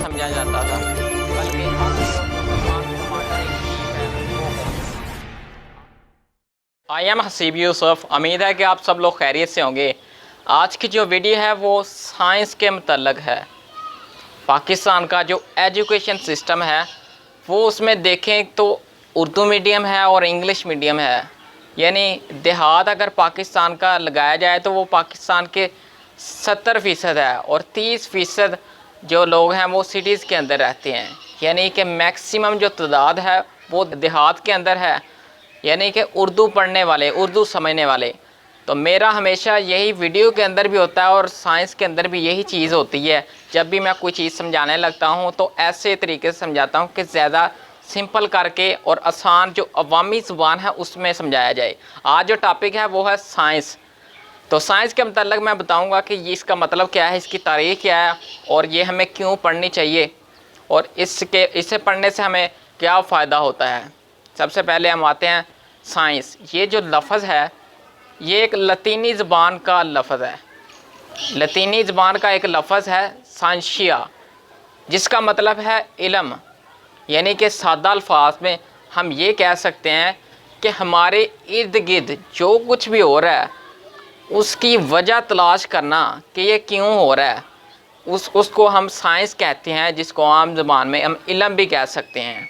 समझा जाता था, बल्कि अब आई एम हसीब यूसुफ। उम्मीद है कि आप सब लोग खैरियत से होंगे। आज की जो वीडियो है वो साइंस के मतलब है। पाकिस्तान का जो एजुकेशन सिस्टम है वो उसमें देखें तो उर्दू मीडियम है और इंग्लिश मीडियम है। यानी देहात अगर पाकिस्तान का लगाया जाए तो वो पाकिस्तान के 70% है और 30% जो लोग हैं वो सिटीज़ के अंदर रहते हैं। यानी कि मैक्सिमम जो तादाद है वो देहात के अंदर है, यानी कि उर्दू पढ़ने वाले, उर्दू समझने वाले। तो मेरा हमेशा यही वीडियो के अंदर भी होता है और साइंस के अंदर भी यही चीज़ होती है। जब भी मैं कोई चीज़ समझाने लगता हूँ तो ऐसे तरीके से समझाता हूँ कि ज़्यादा सिंपल करके और आसान जो अवामी ज़ुबान है उसमें समझाया जाए। आज जो टॉपिक है वो है साइंस। तो साइंस के मतलब मैं बताऊंगा कि ये इसका मतलब क्या है, इसकी तारीख़ क्या है और ये हमें क्यों पढ़नी चाहिए और इसे पढ़ने से हमें क्या फ़ायदा होता है। सबसे पहले हम आते हैं साइंस। ये जो लफ्ज़ है ये एक लतीनी ज़बान का लफ्ज़ है। लतीनी ज़बान का एक लफ्ज़ है साइंशिया, जिसका मतलब है इल्म। यानी कि सादा अल्फाज में हम ये कह सकते हैं कि हमारे इर्द गिर्द जो कुछ भी हो रहा है उसकी वजह तलाश करना कि ये क्यों हो रहा है, उसको हम साइंस कहते हैं, जिसको आम ज़बान में हम इल्म भी कह सकते हैं।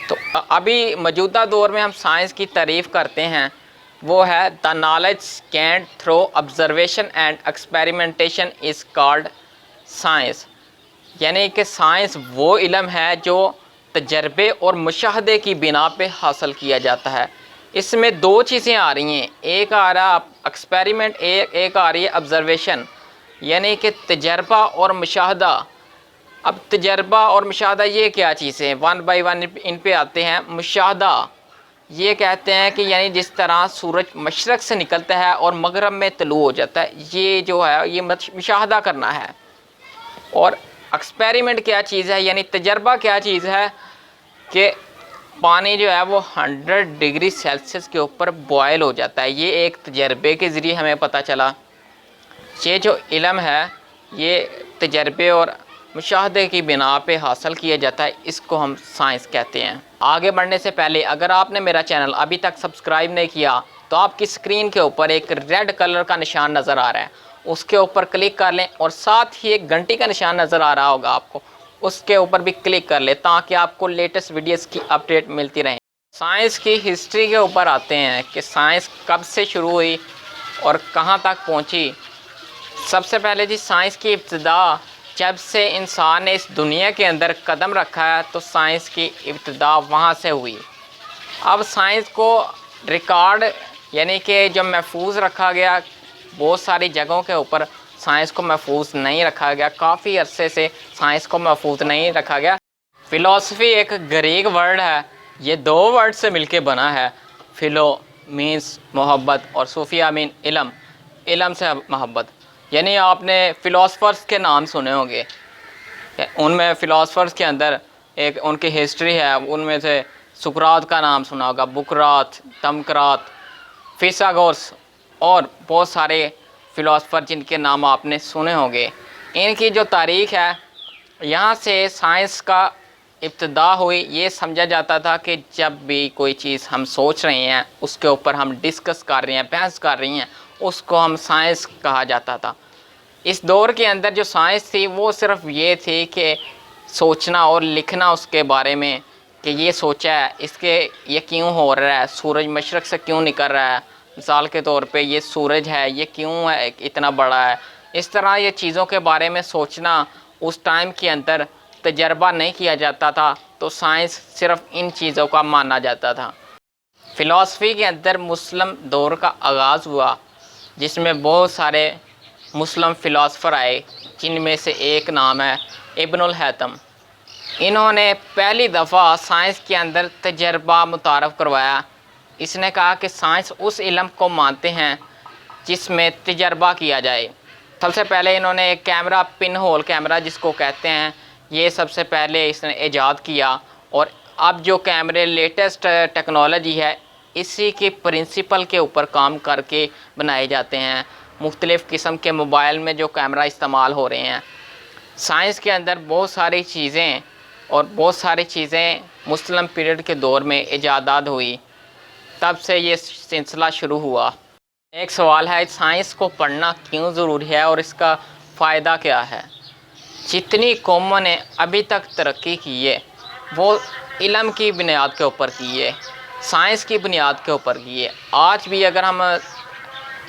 तो अभी मौजूदा दौर में हम साइंस की तारीफ़ करते हैं वो है the knowledge gained through observation and experimentation is called science. यानी कि साइंस वो इल्म है जो तजर्बे और मुशाहदे की बिना पे हासिल किया जाता है। इसमें दो चीज़ें आ रही हैं, एक आ रहा एक्सपेरिमेंट, एक आ रही है ऑब्जर्वेशन। यानी कि तजर्बा और मुशाहदा। अब तजर्बा और मुशाहदा ये क्या चीज़ें हैं, वन बाय वन इन पे आते हैं। मुशाहदा ये कहते हैं कि यानी जिस तरह सूरज मशरक़ से निकलता है और मगरब में तलू हो जाता है, ये जो है ये मुशाहदा करना है। और एक्सपेरिमेंट क्या चीज़ है, यानी तजर्बा क्या चीज़ है कि पानी जो है वो 100 डिग्री सेल्सियस के ऊपर बॉयल हो जाता है। ये एक तजर्बे के ज़रिए हमें पता चला। ये जो इल्म है ये तजर्बे और मुशाहदे की बिना पे हासिल किया जाता है, इसको हम साइंस कहते हैं। आगे बढ़ने से पहले अगर आपने मेरा चैनल अभी तक सब्सक्राइब नहीं किया तो आपकी स्क्रीन के ऊपर एक रेड कलर का निशान नज़र आ रहा है, उसके ऊपर क्लिक कर लें और साथ ही एक घंटी का निशान नज़र आ रहा होगा आपको, उसके ऊपर भी क्लिक कर लें ताकि आपको लेटेस्ट वीडियोस की अपडेट मिलती रहे। साइंस की हिस्ट्री के ऊपर आते हैं कि साइंस कब से शुरू हुई और कहाँ तक पहुँची। सबसे पहले जी साइंस की इब्तिदा जब से इंसान ने इस दुनिया के अंदर कदम रखा है तो साइंस की इब्तिदा वहाँ से हुई। अब साइंस को रिकॉर्ड यानी कि जो महफूज रखा गया, बहुत सारी जगहों के ऊपर साइंस को महफूज नहीं रखा गया। काफ़ी अरसे से साइंस को महफूज नहीं रखा गया। फ़िलासफ़ी एक ग्रीक वर्ड है, ये दो वर्ड से मिलके बना है। फ़िलो मीन्स मोहब्बत और सूफिया मीन इल्म, इल्म से मोहब्बत। यानी आपने फ़िलासफ़र्स के नाम सुने होंगे, उनमें फ़िलासफ़र्स के अंदर एक उनकी हिस्ट्री है, उनमें से सुकरात का नाम सुना होगा, बुकरात, तमकरात, फिसागोरस और बहुत सारे फ़िलासफ़र जिनके नाम आपने सुने होंगे। इनकी जो तारीख़ है यहाँ से साइंस का इब्तिदा हुई। ये समझा जाता था कि जब भी कोई चीज़ हम सोच रहे हैं, उसके ऊपर हम डिस्कस कर रहे हैं, बहस कर रही हैं, उसको हम साइंस कहा जाता था। इस दौर के अंदर जो साइंस थी वो सिर्फ ये थी कि सोचना और लिखना उसके बारे में कि ये सोचा है, इसके ये क्यों हो रहा है, सूरज मशरक़ से क्यों निकल रहा है, मिसाल के तौर पे ये सूरज है, ये क्यों है इतना बड़ा है। इस तरह ये चीज़ों के बारे में सोचना उस टाइम के अंदर तजर्बा नहीं किया जाता था, तो साइंस सिर्फ इन चीज़ों का माना जाता था। फ़िलासफ़ी के अंदर मुस्लिम दौर का आगाज़ हुआ, जिसमें बहुत सारे मुस्लिम फ़िलासफ़र आए, जिनमें से एक नाम है इब्नुल हैतम। इन्होंने पहली दफ़ा साइंस के अंदर तजर्बा मुतारफ़ करवाया। इसने कहा कि साइंस उस इल्म को मानते हैं जिसमें तजर्बा किया जाए। सबसे पहले इन्होंने एक कैमरा, पिन होल कैमरा जिसको कहते हैं, ये सबसे पहले इसने ईजाद किया। और अब जो कैमरे लेटेस्ट टेक्नोलॉजी है इसी के प्रिंसिपल के ऊपर काम करके बनाए जाते हैं। मुख्तलिफ़ किस्म के मोबाइल में जो कैमरा इस्तेमाल हो रहे हैं, साइंस के अंदर बहुत सारी चीज़ें और बहुत सारी चीज़ें मुस्लिम पीरियड के दौर में इजादात हुई, तब से ये सिलसिला शुरू हुआ। एक सवाल है, साइंस को पढ़ना क्यों ज़रूरी है और इसका फ़ायदा क्या है। जितनी कौमों ने अभी तक तरक्की की है वो इल्म की बुनियाद के ऊपर की है, साइंस की बुनियाद के ऊपर की है। आज भी अगर हम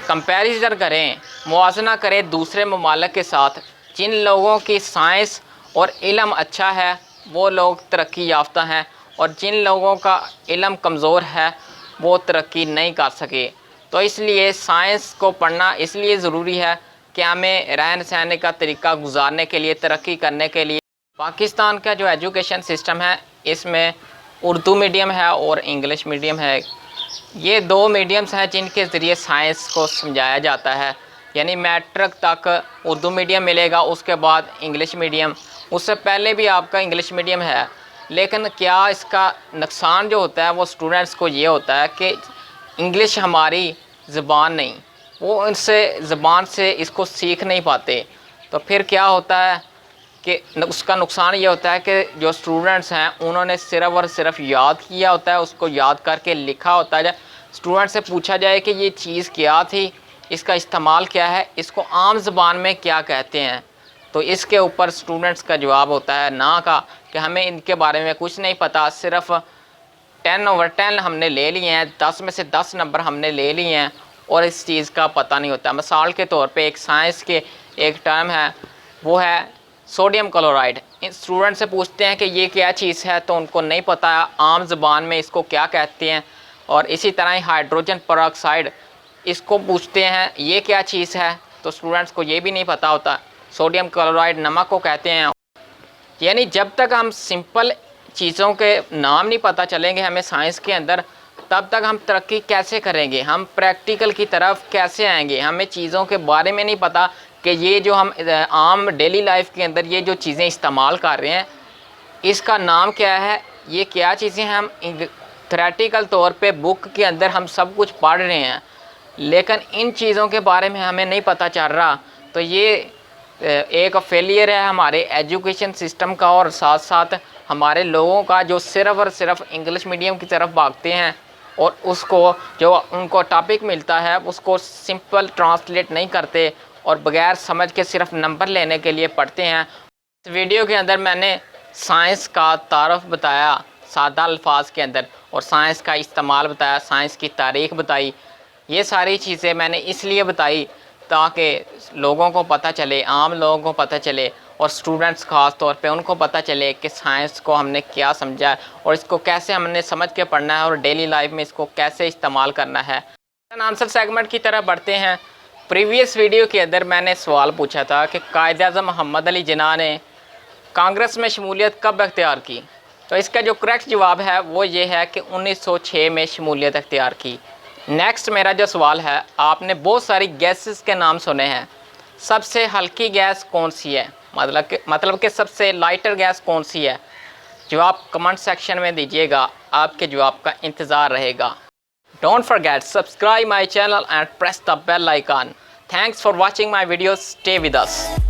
कंपैरिजन करें, मुआवजना करें दूसरे ममालिक के साथ, जिन लोगों की साइंस और इल्म अच्छा है वो लोग तरक्की याफ्ता हैं, और जिन लोगों का इल्म कमज़ोर है वो तरक्की नहीं कर सके। तो इसलिए साइंस को पढ़ना इसलिए ज़रूरी है कि हमें रहन सहने का तरीका गुजारने के लिए, तरक्की करने के लिए। पाकिस्तान का जो एजुकेशन सिस्टम है इसमें उर्दू मीडियम है और इंग्लिश मीडियम है। ये दो मीडियम्स हैं जिनके ज़रिए साइंस को समझाया जाता है। यानी मैट्रिक तक उर्दू मीडियम मिलेगा, उसके बाद इंग्लिश मीडियम, उससे पहले भी आपका इंग्लिश मीडियम है। लेकिन क्या इसका नुकसान जो होता है वो स्टूडेंट्स को ये होता है कि इंग्लिश हमारी ज़बान नहीं, वो इनसे ज़बान से इसको सीख नहीं पाते। तो फिर क्या होता है कि उसका नुकसान ये होता है कि जो स्टूडेंट्स हैं उन्होंने सिर्फ़ और सिर्फ याद किया होता है, उसको याद करके लिखा होता है। स्टूडेंट से पूछा जाए कि ये चीज़ क्या थी, इसका इस्तेमाल क्या है, इसको आम ज़बान में क्या कहते हैं, तो इसके ऊपर स्टूडेंट्स का जवाब होता है ना का कि हमें इनके बारे में कुछ नहीं पता, सिर्फ़ 10/10 हमने ले लिए हैं, 10 में से 10 नंबर हमने ले लिए हैं और इस चीज़ का पता नहीं होता। मिसाल के तौर पे एक साइंस के एक टर्म है वो है सोडियम क्लोराइड। इन स्टूडेंट से पूछते हैं कि ये क्या चीज़ है तो उनको नहीं पता आम ज़बान में इसको क्या कहते हैं। और इसी तरह ही हाइड्रोजन पेरोक्साइड, इसको पूछते हैं ये क्या चीज़ है तो स्टूडेंट्स को ये भी नहीं पता होता। सोडियम क्लोराइड नमक को कहते हैं। यानी जब तक हम सिंपल चीज़ों के नाम नहीं पता चलेंगे हमें साइंस के अंदर, तब तक हम तरक्की कैसे करेंगे, हम प्रैक्टिकल की तरफ कैसे आएंगे। हमें चीज़ों के बारे में नहीं पता कि ये जो हम आम डेली लाइफ के अंदर ये जो चीज़ें इस्तेमाल कर रहे हैं इसका नाम क्या है, ये क्या चीज़ें हैं। हम थ्योरेटिकल तौर पे बुक के अंदर हम सब कुछ पढ़ रहे हैं, लेकिन इन चीज़ों के बारे में हमें नहीं पता चल रहा। तो ये एक फेलियर है हमारे एजुकेशन सिस्टम का, और साथ साथ हमारे लोगों का जो सिर्फ़ और सिर्फ इंग्लिश मीडियम की तरफ भागते हैं और उसको जो उनको टॉपिक मिलता है उसको सिंपल ट्रांसलेट नहीं करते और बग़ैर समझ के सिर्फ नंबर लेने के लिए पढ़ते हैं। इस वीडियो के अंदर मैंने साइंस का तारफ़ बताया सादा अल्फाज के अंदर, और साइंस का इस्तेमाल बताया, साइंस की तारीख़ बताई। ये सारी चीज़ें मैंने इसलिए बताई ताकि लोगों को पता चले, आम लोगों को पता चले, और स्टूडेंट्स ख़ास तौर पे उनको पता चले कि साइंस को हमने क्या समझा है और इसको कैसे हमने समझ के पढ़ना है और डेली लाइफ में इसको कैसे इस्तेमाल करना है। आंसर सेगमेंट की तरफ बढ़ते हैं। प्रीवियस वीडियो के अंदर मैंने सवाल पूछा था कि कायद-ए-आज़म मोहम्मद अली जिन्ना ने कांग्रेस में शमूलियत कब अख्तियार की। तो इसका जो करेक्ट जवाब है वो ये है कि 1906 में शमूलियत अख्तियार की। नेक्स्ट मेरा जो सवाल है, आपने बहुत सारी गैसेस के नाम सुने हैं, सबसे हल्की गैस कौन सी है, मतलब कि सबसे लाइटर गैस कौन सी है। जवाब कमेंट सेक्शन में दीजिएगा, आपके जवाब का इंतज़ार रहेगा। Don't forget subscribe my channel and press the bell icon. Thanks for watching my videos. Stay with us.